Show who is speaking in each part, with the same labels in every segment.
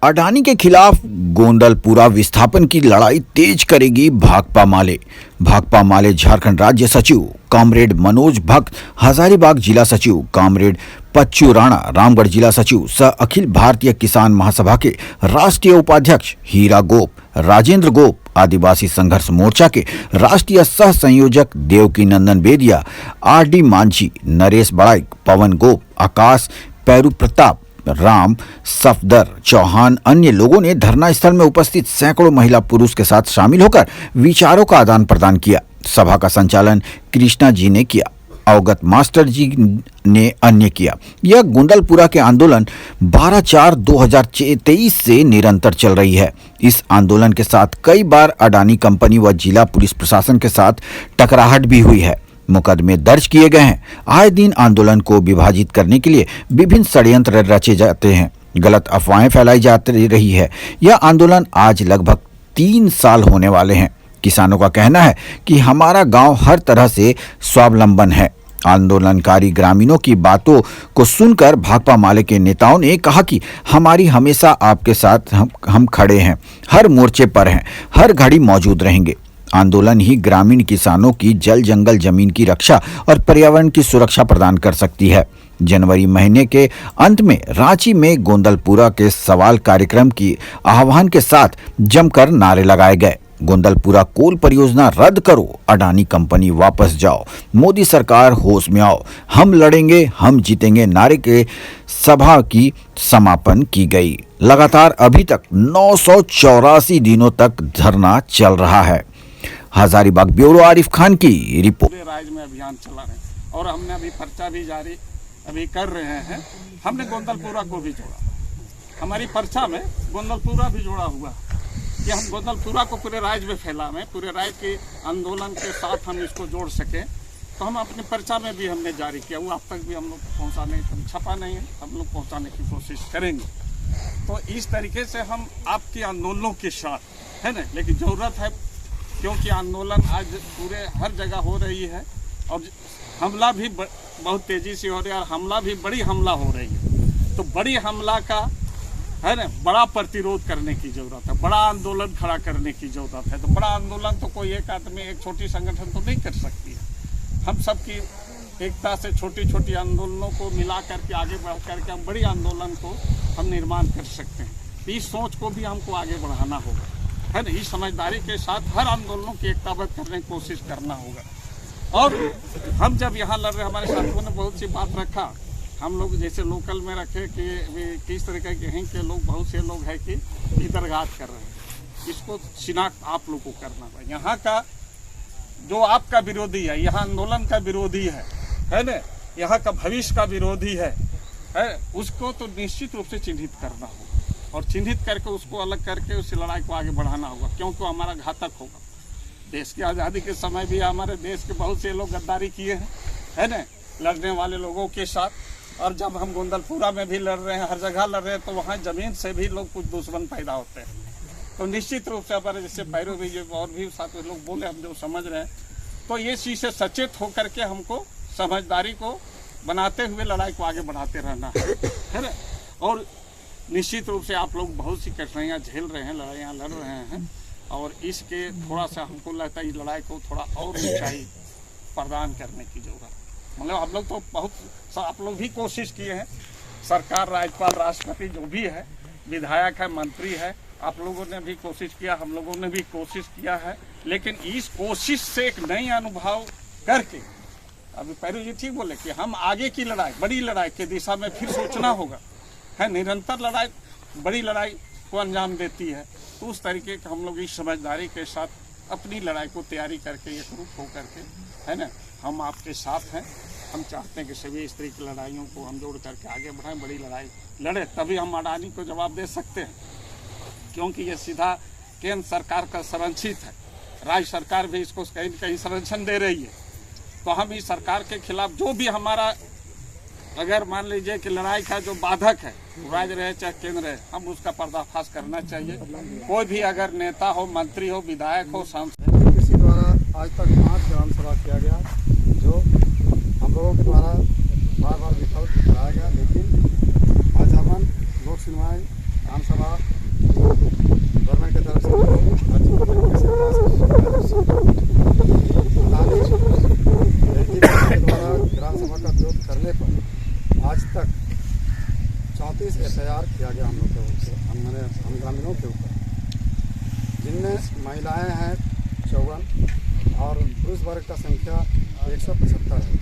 Speaker 1: अडानी के खिलाफ गोंदलपुरा विस्थापन की लड़ाई तेज करेगी भाकपा माले। भाकपा माले झारखंड राज्य सचिव कॉमरेड मनोज भक्त, हजारीबाग जिला सचिव कॉमरेड पच्चू राणा, रामगढ़ जिला सचिव सह अखिल भारतीय किसान महासभा के राष्ट्रीय उपाध्यक्ष हीरा गोप, राजेंद्र गोप, आदिवासी संघर्ष मोर्चा के राष्ट्रीय सह संयोजक देवकी नंदन बेदिया, आरडी मांझी, नरेश बड़ाइक, पवन गोप, आकाश पैरू प्रताप, राम सफदर चौहान, अन्य लोगों ने धरना स्थल में उपस्थित सैकड़ों महिला पुरुष के साथ शामिल होकर विचारों का आदान प्रदान किया। सभा का संचालन कृष्णा जी ने किया, अवगत मास्टर जी ने अन्य किया। यह गोंदलपुरा के आंदोलन 12/4/2023 से निरंतर चल रही है। इस आंदोलन के साथ कई बार अडानी कंपनी व जिला पुलिस प्रशासन के साथ टकराहट भी हुई है। मुकदमे दर्ज किए गए हैं। आए दिन आंदोलन को विभाजित करने के लिए विभिन्न षड्यंत्र रचे जाते हैं, गलत अफवाहें फैलाई जाती रही है। यह आंदोलन आज लगभग 3 साल होने वाले हैं। किसानों का कहना है कि हमारा गांव हर तरह से स्वावलंबन है। आंदोलनकारी ग्रामीणों की बातों को सुनकर भाकपा माले के नेताओं ने कहा कि हमारी हमेशा आपके साथ हम खड़े हैं, हर मोर्चे पर हैं, हर घड़ी मौजूद रहेंगे। आंदोलन ही ग्रामीण किसानों की जल जंगल जमीन की रक्षा और पर्यावरण की सुरक्षा प्रदान कर सकती है। जनवरी महीने के अंत में रांची में गोंदलपुरा के सवाल कार्यक्रम की आह्वान के साथ जमकर नारे लगाए गए। गोंदलपुरा कोल परियोजना रद्द करो, अडानी कंपनी वापस जाओ, मोदी सरकार होश में आओ, हम लड़ेंगे हम जीतेंगे नारे के सभा की समापन की गई। लगातार अभी तक 984 दिनों तक धरना चल रहा है। हजारीबाग ब्यूरो आरिफ खान की रिपोर्ट।
Speaker 2: पूरे राज्य में अभियान चला रहे हैं और हमने अभी पर्चा भी जारी अभी कर रहे हैं। हमने गोंदलपुरा को भी जोड़ा, हमारी पर्चा में गोंदलपुरा भी जोड़ा हुआ कि हम गोंदलपुरा को पूरे राज्य में फैलाएं, पूरे राज्य के आंदोलन के साथ हम इसको जोड़ सकें। तो हम अपने पर्चा में भी हमने जारी किया, वो अब तक भी हम लोग पहुँचाने, छपा नहीं है, हम लोग पहुँचाने की कोशिश करेंगे। तो इस तरीके से हम आपके आंदोलनों के साथ है ना, लेकिन ज़रूरत है क्योंकि आंदोलन आज पूरे हर जगह हो रही है और हमला भी बहुत तेज़ी से हो रहा है और हमला भी बड़ी हमला हो रही है। तो बड़ी हमला का है ना बड़ा प्रतिरोध करने की ज़रूरत है, बड़ा आंदोलन खड़ा करने की ज़रूरत है। तो बड़ा आंदोलन तो कोई एक आदमी, एक छोटी संगठन तो नहीं कर सकती है। हम सबकी एकता से छोटी छोटी आंदोलनों को मिला करके आगे बढ़ करके हम बड़ी आंदोलन को हम निर्माण कर सकते हैं। इस सोच को भी हमको आगे बढ़ाना होगा, है ना। इस समझदारी के साथ हर आंदोलनों की एकताबद्ध करने की कोशिश करना होगा। और हम जब यहाँ लड़ रहे, हमारे साथियों ने बहुत सी बात रखा, हम लोग जैसे लोकल में रखे कि किस तरीके के हैं कि लोग, बहुत से लोग हैं कि इधरघात कर रहे हैं। इसको शिनाख्त आप लोग को करना है। यहाँ का जो आपका विरोधी है, यहाँ आंदोलन का विरोधी है ना, यहाँ का भविष्य का विरोधी है, उसको तो निश्चित रूप से चिन्हित करना होगा और चिन्हित करके उसको अलग करके उस लड़ाई को आगे बढ़ाना होगा, क्योंकि हमारा घातक होगा। देश की आज़ादी के समय भी हमारे देश के बहुत से लोग गद्दारी किए हैं, है ना, लड़ने वाले लोगों के साथ। और जब हम गोंदलपुरा में भी लड़ रहे हैं, हर जगह लड़ रहे हैं, तो वहाँ ज़मीन से भी लोग कुछ दुश्मन पैदा होते हैं। तो निश्चित रूप से हमारे जैसे पैरों भी जो और भी साथ लोग बोले, हम जो समझ रहे हैं, तो ये चीज़ से सचेत होकर के हमको समझदारी को बनाते हुए लड़ाई को आगे बढ़ाते रहना है ना। और निश्चित रूप से आप लोग बहुत सी कठिनाइयाँ झेल रहे हैं, लड़ाइयाँ लड़ रहे हैं, और इसके थोड़ा सा हमको लगता है इस लड़ाई को थोड़ा और ऊंचाई प्रदान करने की जरूरत है। मतलब हम लोग तो बहुत आप लोग भी कोशिश किए हैं, सरकार, राज्यपाल, राष्ट्रपति जो भी है, विधायक है, मंत्री है, आप लोगों ने भी कोशिश किया, हम लोगों ने भी कोशिश किया है। लेकिन इस कोशिश से एक नई अनुभव करके, अभी पैरू जी ठीक बोले कि हम आगे की लड़ाई, बड़ी लड़ाई की दिशा में फिर सोचना होगा, है। निरंतर लड़ाई बड़ी लड़ाई को अंजाम देती है। तो उस तरीके का हम लोग इस समझदारी के साथ अपनी लड़ाई को तैयारी करके एकरूप होकर के, है ना, हम आपके साथ हैं। हम चाहते हैं कि सभी इस तरह की लड़ाइयों को हम जोड़ करके आगे बढ़ाएं, बड़ी लड़ाई लड़े, तभी हम अडानी को जवाब दे सकते हैं। क्योंकि ये सीधा केंद्र सरकार का संरक्षित है, राज्य सरकार भी इसको कहीं न कहीं संरक्षण दे रही है। तो हम इस सरकार के खिलाफ जो भी हमारा, अगर मान लीजिए कि लड़ाई का जो बाधक है, राज्य रहे चाहे केंद्र है, हम उसका पर्दाफाश करना चाहिए। कोई भी अगर नेता हो, मंत्री हो, विधायक हो, सांसद,
Speaker 3: किसी द्वारा आज तक 5 ग्राम सभा किया गया, जो हम लोगों के द्वारा बार बार विफल कराया गया। लेकिन आज हम लोक सुनवाई ग्राम सभा गवर्नमेंट की तरफ से अर्जी को तरीके से पास के द्वारा ग्राम सभा का विरोध करने पर आज तक 34 FIR किया गया हम लोग के ऊपर, हम ग्रामीणों के ऊपर, जिनमें महिलाएं हैं 54 और पुरुष वर्ग का संख्या 175 है।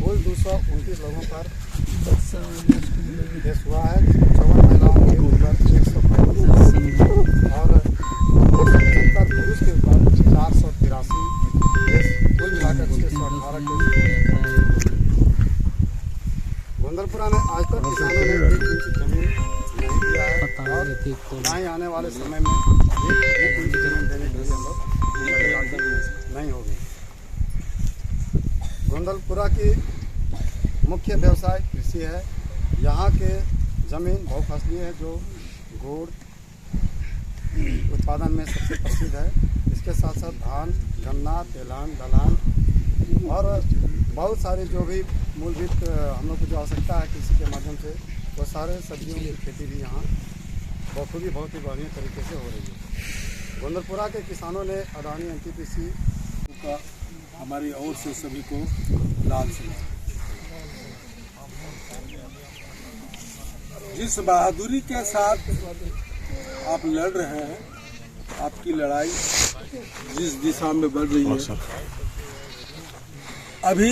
Speaker 3: कुल 229 लोगों पर केस हुआ है। 54 महिलाओं के ऊपर 135 और 175 पुरुष के ऊपर 483 केस, कुल मिलाकर 618 केस। गोंदलपुरा में आज तक किसानों ने 1 इंच जमीन नहीं दिया है और ना ही आने वाले समय में 1 इंच जमीन देने के लिए हम लोग नहीं होगी। गोंदलपुरा की मुख्य व्यवसाय कृषि है। यहाँ के जमीन बहुफसलीय है जो गुड़ उत्पादन में सबसे प्रसिद्ध है। इसके साथ साथ धान, गन्ना, तेलहन, दलहन और बहुत सारी जो भी मूलभूत हम लोग को जो आवश्यकता है कृषि के माध्यम से, वो सारे सब्जियों की खेती भी यहाँ बखूबी बहुत ही बढ़िया तरीके से हो रही है। गोंदलपुरा के किसानों ने अडानी NTPC
Speaker 4: का हमारी ओर से सभी को लाल सलाम। जिस बहादुरी के साथ आप लड़ रहे हैं, आपकी लड़ाई जिस दिशा में बढ़ रही है, अभी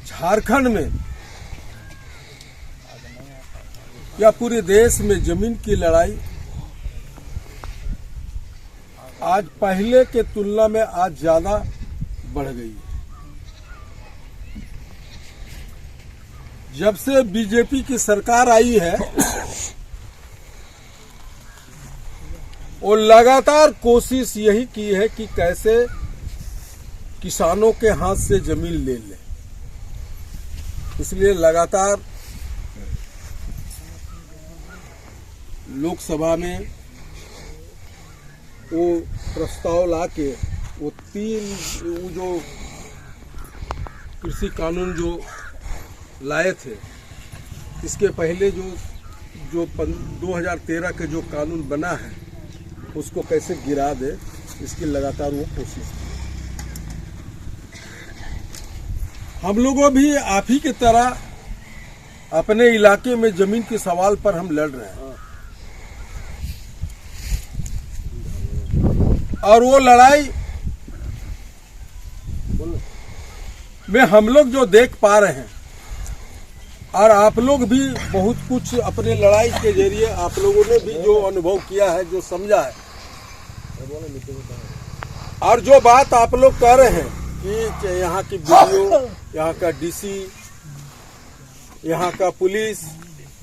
Speaker 4: झारखंड में या पूरे देश में जमीन की लड़ाई आज पहले के तुलना में आज ज्यादा बढ़ गई है। जब से बीजेपी की सरकार आई है, वो लगातार कोशिश यही की है कि कैसे किसानों के हाथ से जमीन ले ले। इसलिए लगातार लोकसभा में वो प्रस्ताव लाके वो जो कृषि कानून जो लाए थे, इसके पहले जो 2013 के जो कानून बना है उसको कैसे गिरा दे, इसकी लगातार वो कोशिश की। हम लोगों भी आप ही की तरह अपने इलाके में जमीन के सवाल पर हम लड़ रहे हैं और वो लड़ाई में हम लोग जो देख पा रहे हैं और आप लोग भी बहुत कुछ अपने लड़ाई के जरिए आप लोगों ने भी जो अनुभव किया है, जो समझा है, और जो बात आप लोग कह रहे हैं कि यहाँ की BDO, यहाँ का DC, यहाँ का पुलिस,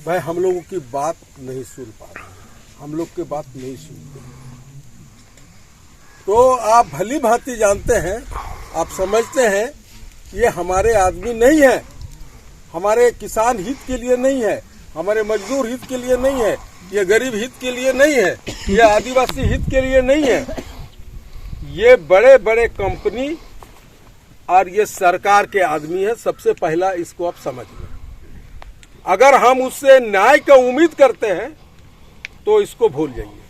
Speaker 4: भाई हम लोगों की बात नहीं सुन पा रहे, हम लोग की बात नहीं सुनते। तो आप भली भांति जानते हैं, आप समझते हैं ये हमारे आदमी नहीं है, हमारे किसान हित के लिए नहीं है, हमारे मजदूर हित के लिए नहीं है, ये गरीब हित के लिए नहीं है, ये आदिवासी हित के लिए नहीं है। ये बड़े बड़े कंपनी और ये सरकार के आदमी है। सबसे पहला इसको आप समझ लें। अगर हम उससे न्याय का उम्मीद करते हैं तो इसको भूल जाइए।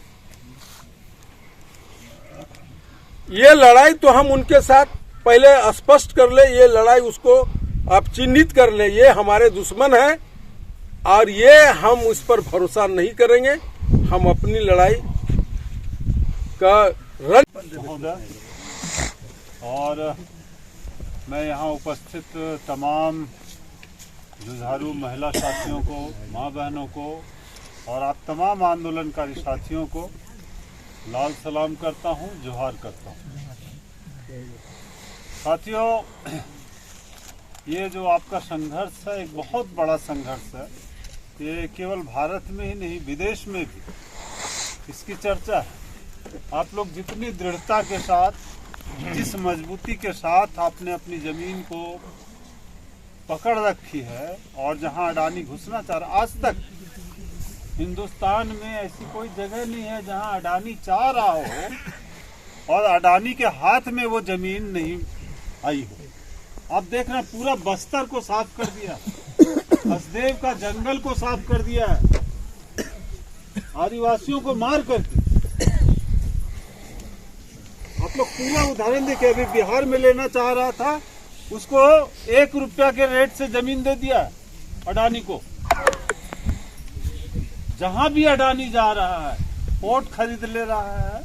Speaker 4: ये लड़ाई तो हम उनके साथ पहले स्पष्ट कर ले, ये लड़ाई उसको आप चिन्हित कर ले, ये हमारे दुश्मन है और ये हम उस पर भरोसा नहीं करेंगे। हम अपनी लड़ाई का
Speaker 5: और मैं यहाँ उपस्थित तमाम जुझारू महिला साथियों को, माँ बहनों को और आप तमाम आंदोलनकारी साथियों को लाल सलाम करता हूँ, जोहार करता हूँ। साथियों, ये जो आपका संघर्ष है एक बहुत बड़ा संघर्ष है। ये केवल भारत में ही नहीं, विदेश में भी इसकी चर्चा है। आप लोग जितनी दृढ़ता के साथ, जिस मजबूती के साथ आपने अपनी जमीन को पकड़ रखी है और जहां अडानी घुसना चाह रहा, आज तक हिंदुस्तान में ऐसी कोई जगह नहीं है जहां अडानी चाह रहा हो और अडानी के हाथ में वो जमीन नहीं आई हो। आप देख रहे हैं पूरा बस्तर को साफ कर दिया, हसदेव का जंगल को साफ कर दिया है, आदिवासियों को मार करके। आप लोग पूरा उदाहरण देखिए, अभी बिहार में लेना चाह रहा था, उसको 1 रुपया के रेट से जमीन दे दिया अडानी को। जहां भी अडानी जा रहा है, पोर्ट खरीद ले रहा है,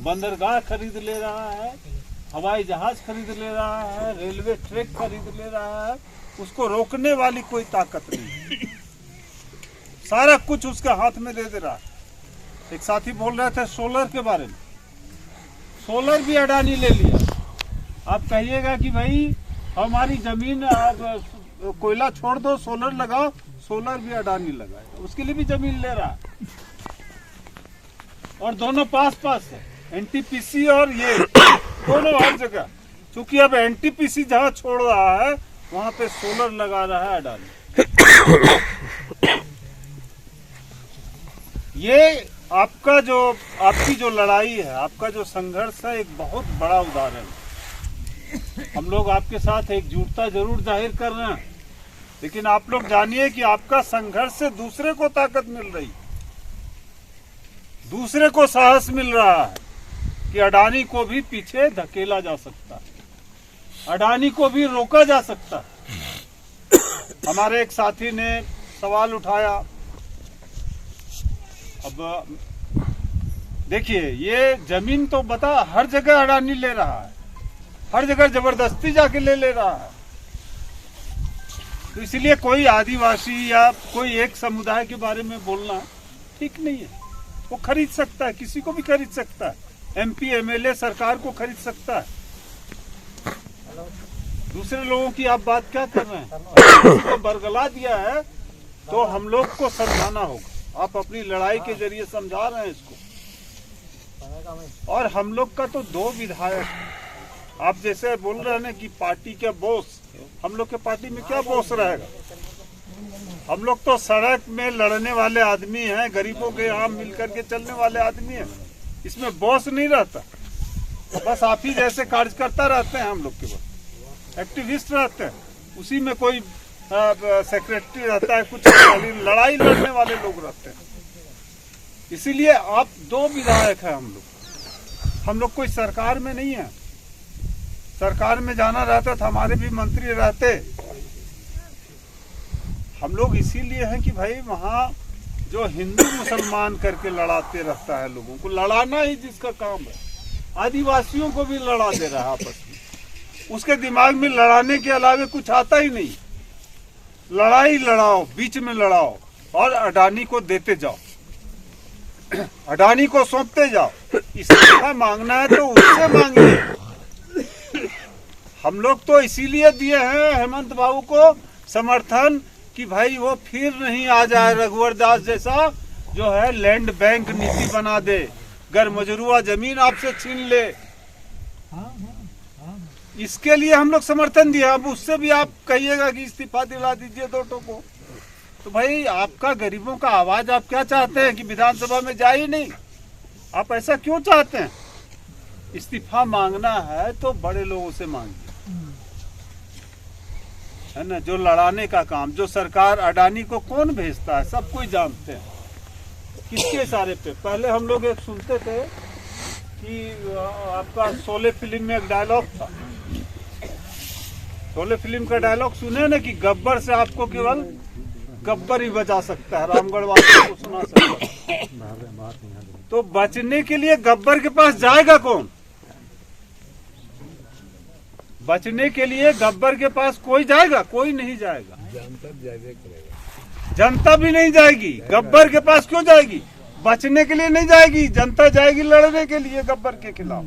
Speaker 5: बंदरगाह खरीद ले रहा है, हवाई जहाज खरीद ले रहा है, रेलवे ट्रैक खरीद ले रहा है, उसको रोकने वाली कोई ताकत नहीं। सारा कुछ उसके हाथ में दे रहा है। एक साथी बोल रहे थे सोलर के बारे में, सोलर भी अडानी ले लिया। आप कहिएगा कि भाई हमारी जमीन आप कोयला छोड़ दो, सोलर लगाओ, सोलर भी अडानी लगाएगा, उसके लिए भी जमीन ले रहा है। और दोनों पास पास है, एनटीपीसी और ये दोनों हर जगह। क्योंकि अब एनटीपीसी जहां छोड़ रहा है वहां पे सोलर लगा रहा है अडानी। ये आपकी जो लड़ाई है, आपका जो संघर्ष है, एक बहुत बड़ा उदाहरण है। हम लोग आपके साथ एकजुटता जरूर जाहिर कर रहे हैं, लेकिन आप लोग जानिए कि आपका संघर्ष से दूसरे को ताकत मिल रही, दूसरे को साहस मिल रहा है कि अडानी को भी पीछे धकेला जा सकता है, अडानी को भी रोका जा सकता है। हमारे एक साथी ने सवाल उठाया। अब देखिए, ये जमीन तो बता हर जगह अडानी ले रहा है, हर जगह जबरदस्ती जाके ले रहा है। तो इसलिए कोई आदिवासी या कोई एक समुदाय के बारे में बोलना ठीक नहीं है। वो खरीद सकता है, किसी को भी खरीद सकता है, एमपी एमएलए सरकार को खरीद सकता है। दूसरे लोगों की आप बात क्या कर रहे हैं? तो बरगला दिया है तो हम लोग को समझाना होगा। आप अपनी लड़ाई के जरिए समझा रहे हैं इसको। और हम लोग का तो 2 विधायक, आप जैसे बोल रहे हैं ना कि पार्टी के बॉस, हम लोग के पार्टी में क्या बॉस रहेगा? हम लोग तो सड़क में लड़ने वाले आदमी हैं, गरीबों के यहाँ मिलकर के चलने वाले आदमी हैं। इसमें बॉस नहीं रहता, बस आप ही जैसे कार्यकर्ता रहते हैं। हम लोग के पास एक्टिविस्ट रहते हैं, उसी में कोई सेक्रेटरी रहता है, कुछ लड़ाई लड़ने वाले लोग रहते हैं। इसीलिए आप 2 विधायक हैं हम लोग कोई सरकार में नहीं है। सरकार में जाना रहता तो हमारे भी मंत्री रहते। हम लोग इसीलिए हैं कि भाई वहाँ जो हिंदू मुसलमान करके लड़ाते रहता है, लोगों को लड़ाना ही जिसका काम है, आदिवासियों को भी लड़ा दे रहा है आपस में। उसके दिमाग में लड़ाने के अलावा कुछ आता ही नहीं। लड़ाई लड़ाओ, बीच में लड़ाओ और अडानी को देते जाओ, अडानी को सौंपते जाओ। इस्तीफा मांगना है तो उससे मांगिए। हम लोग तो इसीलिए दिए हैं हेमंत बाबू को समर्थन कि भाई वो फिर नहीं आ जाए रघुवर दास जैसा, जो है लैंड बैंक नीति बना दे, गर मजरूआ जमीन आपसे छीन ले। इसके लिए हम लोग समर्थन दिया। अब उससे भी आप कहिएगा कि इस्तीफा दिला दीजिए 2 को, तो भाई आपका गरीबों का आवाज आप क्या चाहते हैं कि विधानसभा में जाए ही नहीं? आप ऐसा क्यों चाहते हैं? इस्तीफा मांगना है तो बड़े लोगों से मांगिए, है ना, जो लड़ाने का काम। जो सरकार अडानी को कौन भेजता है सब कोई जानते हैं, किसके इशारे पे। पहले हम लोग एक सुनते थे कि आपका शोले फिल्म में एक डायलॉग था, शोले फिल्म का डायलॉग सुने ना कि गब्बर से आपको केवल गब्बर ही बचा सकता है, रामगढ़ वालों को सुना सकता है। तो बचने के लिए गब्बर के पास जाएगा कौन? बचने के लिए गब्बर के पास कोई जाएगा? कोई नहीं जाएगा। जनता भी नहीं जाएगी। गब्बर के पास क्यों जाएगी? बचने के लिए नहीं जाएगी। जनता जाएगी लड़ने के लिए गब्बर के खिलाफ।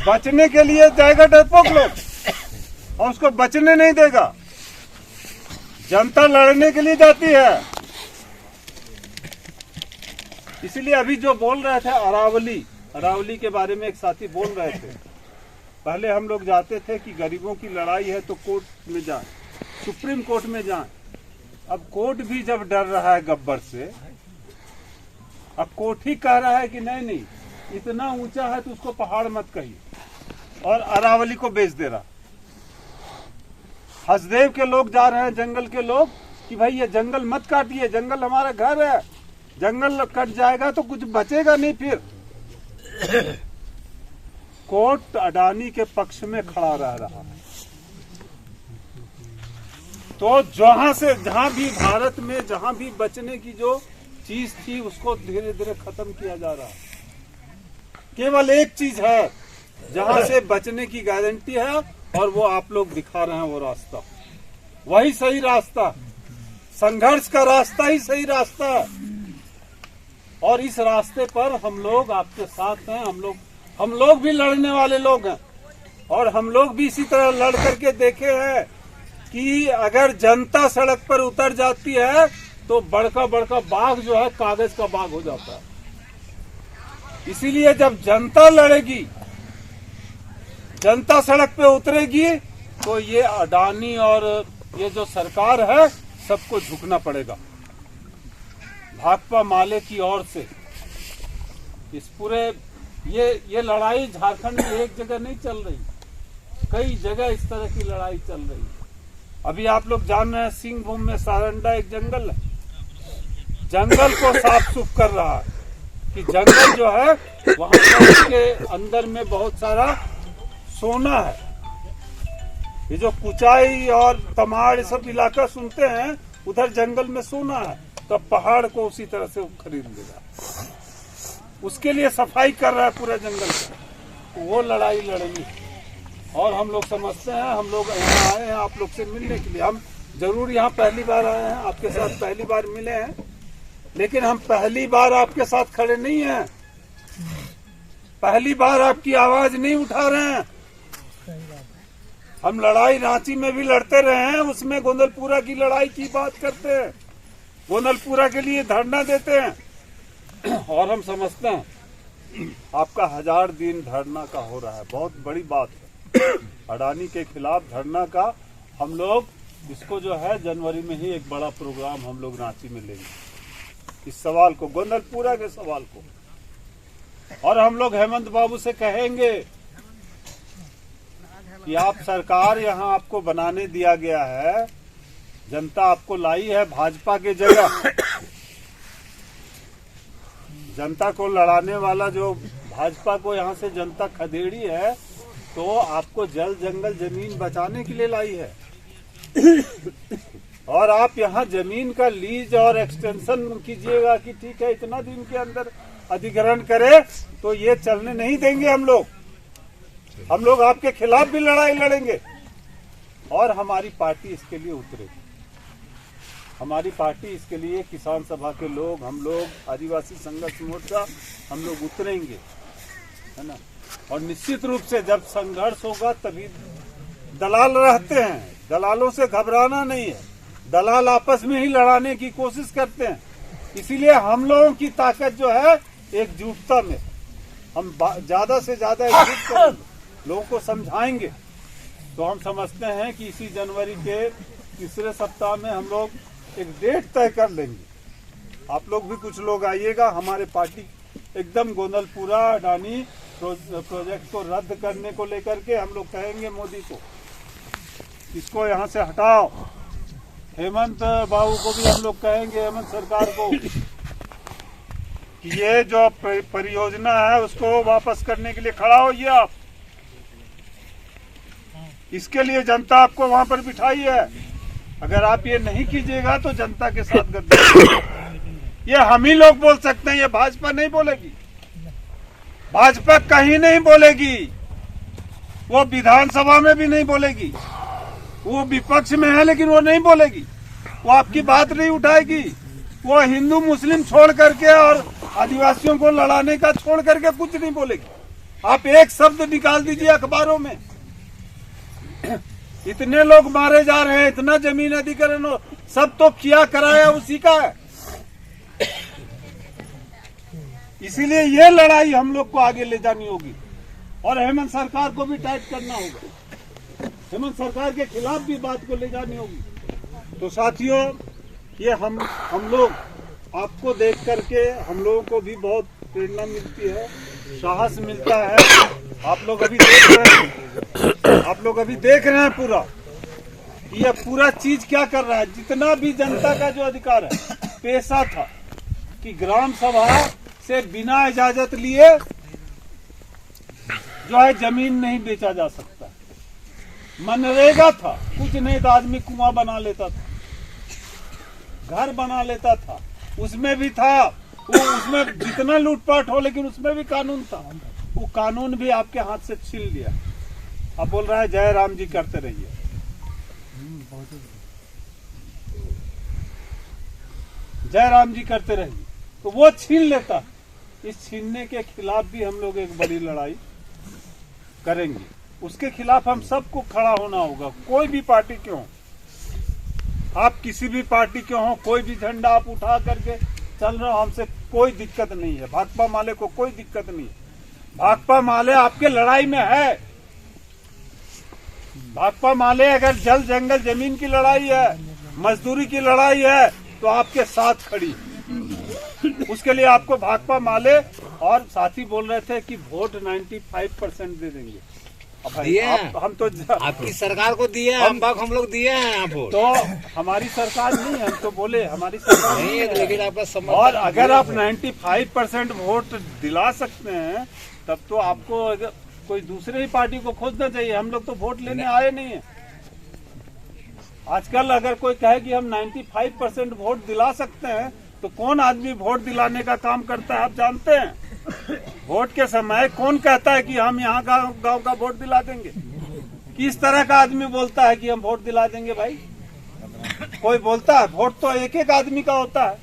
Speaker 5: बचने के लिए जाएगा डरपोक लोग और उसको बचने नहीं देगा। जनता लड़ने के लिए जाती है। इसलिए अभी जो बोल रहे थे अरावली के बारे में एक साथी बोल रहे थे, पहले हम लोग जाते थे कि गरीबों की लड़ाई है तो कोर्ट में जाएं, सुप्रीम कोर्ट में जाएं। अब कोर्ट भी जब डर रहा है गब्बर से, अब कोर्ट ही कह रहा है कि नहीं इतना ऊंचा है तो उसको पहाड़ मत कहिए, और अरावली को बेच दे रहा। हसदेव के लोग जा रहे हैं, जंगल के लोग, कि भाई ये जंगल मत काटिए, जंगल हमारा घर है, जंगल कट जाएगा तो कुछ बचेगा नहीं। फिर कोर्ट अडानी के पक्ष में खड़ा रह रहा है। तो जहां भी भारत में जहां भी बचने की जो चीज थी उसको धीरे धीरे खत्म किया जा रहा है। केवल एक चीज है जहां से बचने की गारंटी है और वो आप लोग दिखा रहे हैं, वो रास्ता वही सही रास्ता, संघर्ष का रास्ता ही सही रास्ता है। और इस रास्ते पर हम लोग आपके साथ हैं। हम लोग भी लड़ने वाले लोग हैं और हम लोग भी इसी तरह लड़ करके देखे हैं कि अगर जनता सड़क पर उतर जाती है तो बड़का बड़का बाग जो है कागज का बाग हो जाता है। इसीलिए जब जनता लड़ेगी, जनता सड़क पे उतरेगी तो ये अडानी और ये जो सरकार है सबको झुकना पड़ेगा। भाकपा माले की ओर से इस पूरे ये लड़ाई झारखंड में एक जगह नहीं चल रही, कई जगह इस तरह की लड़ाई चल रही है। अभी आप लोग जान रहे हैं सिंहभूम में सारंडा एक जंगल है, जंगल को साफ सुफ कर रहा है कि जंगल जो है वहां के अंदर में बहुत सारा सोना है। ये जो कुचाई और तमाड़ सब इलाका सुनते हैं उधर जंगल में सोना है, तो पहाड़ को उसी तरह से खरीद लेगा। उसके लिए सफाई कर रहा है पूरा जंगल का। वो लड़ाई लड़ेंगे और हम लोग समझते हैं, हम लोग यहाँ आए हैं आप लोग से मिलने के लिए। हम जरूर यहाँ पहली बार आए हैं, आपके साथ पहली बार मिले हैं, लेकिन हम पहली बार आपके साथ खड़े नहीं हैं, पहली बार आपकी आवाज नहीं उठा रहे हैं। हम लड़ाई रांची में भी लड़ते रहे हैं, उसमें गोंदलपुरा की लड़ाई की बात करते हैं, गोंदलपुरा के लिए धरना देते हैं। और हम समझते हैं आपका 1000 दिन धरना का हो रहा है, बहुत बड़ी बात है। अडानी के खिलाफ धरना का हम लोग इसको जो है जनवरी में ही एक बड़ा प्रोग्राम हम लोग रांची में लेंगे, इस सवाल को, गोंदलपुरा के सवाल को। और हम लोग हेमंत बाबू से कहेंगे कि आप सरकार यहाँ आपको बनाने दिया गया है, जनता आपको लाई है भाजपा के जगह। जनता को लड़ाने वाला जो भाजपा को यहाँ से जनता खदेड़ी है, तो आपको जल जंगल जमीन बचाने के लिए लाई है। और आप यहाँ जमीन का लीज और एक्सटेंशन कीजिएगा कि ठीक है इतना दिन के अंदर अधिग्रहण करे, तो ये चलने नहीं देंगे हम लोग आपके खिलाफ भी लड़ाई लड़ेंगे। और हमारी पार्टी इसके लिए उतरेगी, हमारी पार्टी इसके लिए, किसान सभा के लोग, हम लोग आदिवासी संघर्ष मोर्चा, हम लोग उतरेंगे, है ना। और निश्चित रूप से जब संघर्ष होगा तभी दलाल रहते हैं, दलालों से घबराना नहीं है, दलाल आपस में ही लड़ाने की कोशिश करते हैं। इसीलिए हम लोगों की ताकत जो है एकजुटता में, हम ज्यादा से ज्यादा एकजुट करेंगे, लोगों को समझाएंगे। तो हम समझते हैं कि इसी जनवरी के तीसरे सप्ताह में हम लोग एक डेट तय कर लेंगे। आप लोग भी कुछ लोग आइएगा, हमारे पार्टी एकदम गोंदलपुरा अडानी प्रोजेक्ट को रद्द करने को लेकर के हम लोग कहेंगे मोदी को, इसको यहाँ से हटाओ। हेमंत बाबू को भी हम लोग कहेंगे, हेमंत सरकार को, कि ये जो परियोजना है उसको वापस करने के लिए खड़ा होइए आप। इसके लिए जनता आपको वहां पर बिठाई है। अगर आप ये नहीं कीजिएगा तो जनता के साथ गद्दारी। ये हम ही लोग बोल सकते हैं, ये भाजपा नहीं बोलेगी, भाजपा कहीं नहीं बोलेगी, वो विधानसभा में भी नहीं बोलेगी, वो विपक्ष में है लेकिन वो नहीं बोलेगी, वो आपकी बात नहीं उठाएगी, वो हिंदू मुस्लिम छोड़ करके और आदिवासियों को लड़ाने का छोड़ करके कुछ नहीं बोलेगी। आप एक शब्द निकाल दीजिए अखबारों में, इतने लोग मारे जा रहे हैं, इतना जमीन अधिग्रहण हो, सब तो किया कराया उसी का है। इसीलिए ये लड़ाई हम लोग को आगे ले जानी होगी और हेमंत सरकार को भी टाइट करना होगा, हेमंत सरकार के खिलाफ भी बात को ले जानी होगी। तो साथियों, ये हम लोग आपको देख करके हम लोगों को भी बहुत प्रेरणा मिलती है, साहस मिलता है। आप लोग अभी देख रहे हैं, आप लोग अभी देख रहे हैं पूरा ये पूरा चीज क्या कर रहा है। जितना भी जनता का जो अधिकार है, पैसा था, कि ग्राम सभा से बिना इजाजत लिए जो है जमीन नहीं बेचा जा सकता। मनरेगा था, कुछ नहीं तो आदमी कुआं बना लेता था, घर बना लेता था, उसमें भी था वो, उसमें जितना लूटपाट हो लेकिन उसमें भी कानून था। वो कानून भी आपके हाथ से छीन लिया। अब बोल रहा है जय राम जी करते रहिए। जय राम जी करते रहिए तो वो छीन लेता। इस छीनने के खिलाफ भी हम लोग एक बड़ी लड़ाई करेंगे। उसके खिलाफ हम सबको खड़ा होना होगा, कोई भी पार्टी के हो, आप किसी भी पार्टी के हो, कोई भी झंडा आप उठा करके चल रहे हो, हमसे कोई दिक्कत नहीं है। भाकपा माले को कोई दिक्कत नहीं है। भाकपा माले आपके लड़ाई में है। भाकपा माले अगर जल जंगल जमीन की लड़ाई है, मजदूरी की लड़ाई है तो आपके साथ खड़ी। उसके लिए आपको भाकपा माले और साथी बोल रहे थे कि वोट 95% दे देंगे।
Speaker 6: दिए
Speaker 5: हम तो
Speaker 6: आपकी सरकार को दिए, हम लोग दिए हैं यहाँ वोट।
Speaker 5: तो हमारी सरकार नहीं है, हम तो बोले हमारी सरकार
Speaker 6: नहीं है, लेकिन आपका समर्थन।
Speaker 5: और अगर आप 95% वोट दिला सकते हैं तब तो आपको कोई दूसरे ही पार्टी को खोजना चाहिए। हम लोग तो वोट लेने आए नहीं है। आजकल अगर कोई कहे कि हम 95% वोट दिला सकते हैं तो कौन आदमी वोट दिलाने का काम करता है आप जानते हैं। वोट के समय कौन कहता है कि हम यहाँ गांव का वोट दिला देंगे? किस तरह का आदमी बोलता है कि हम वोट दिला देंगे? भाई कोई बोलता है? वोट तो एक एक आदमी का होता है।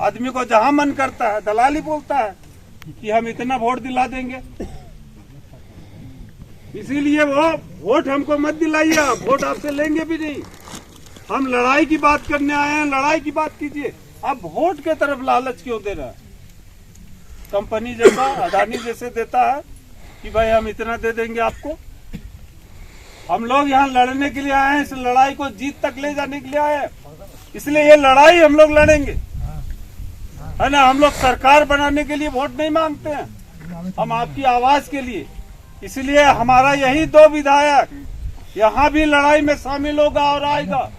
Speaker 5: आदमी को जहां मन करता है दलाली बोलता है कि हम इतना वोट दिला देंगे। इसीलिए वो वोट हमको मत दिलाइए, वोट आपसे लेंगे भी नहीं। हम लड़ाई की बात करने आए हैं, लड़ाई की बात कीजिए। आप वोट के तरफ लालच क्यों दे रहे हैं? कंपनी जैसा अडानी जैसे देता है कि भाई हम इतना दे देंगे आपको। हम लोग यहाँ लड़ने के लिए आए हैं, इस लड़ाई को जीत तक ले जाने के लिए आए हैं। इसलिए ये लड़ाई हम लोग लड़ेंगे, है ना। हम लोग सरकार बनाने के लिए वोट नहीं मांगते हैं, हम आपकी आवाज के लिए। इसलिए हमारा यही 2 विधायक यहाँ भी लड़ाई में शामिल होगा और आएगा,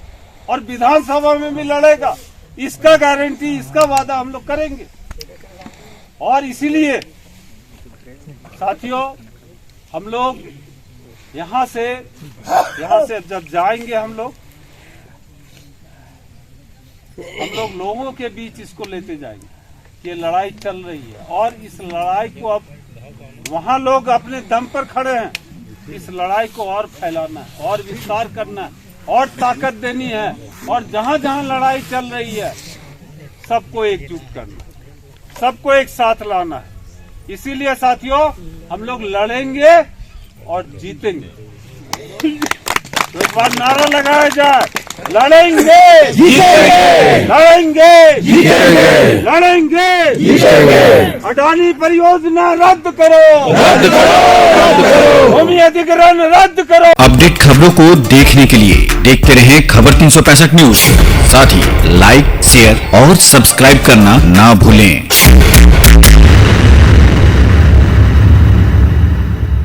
Speaker 5: और विधानसभा में भी लड़ेगा। इसका गारंटी, इसका वादा हम लोग करेंगे। और इसीलिए साथियों, हम लोग यहाँ से जब जाएंगे हम लोग लोगों के बीच इसको लेते जाएंगे। ये लड़ाई चल रही है और इस लड़ाई को अब वहाँ लोग अपने दम पर खड़े हैं। इस लड़ाई को और फैलाना है, और विस्तार करना है, और ताकत देनी है। और जहाँ जहाँ लड़ाई चल रही है सबको एकजुट करना, सबको एक साथ लाना है। इसीलिए साथियों हम लोग लड़ेंगे और जीतेंगे। तो एक बार नारा लगाया जाए, लड़ेंगे जीतेंगे, लड़ेंगे जीतेंगे, लड़ेंगे जीतेंगे। अडानी परियोजना रद्द करो, रद्द करो, भूमि अधिग्रहण रद्द करो।
Speaker 1: अपडेट खबरों को देखने के लिए देखते रहें खबर 365 न्यूज। साथ ही लाइक, शेयर और सब्सक्राइब करना ना भूलें।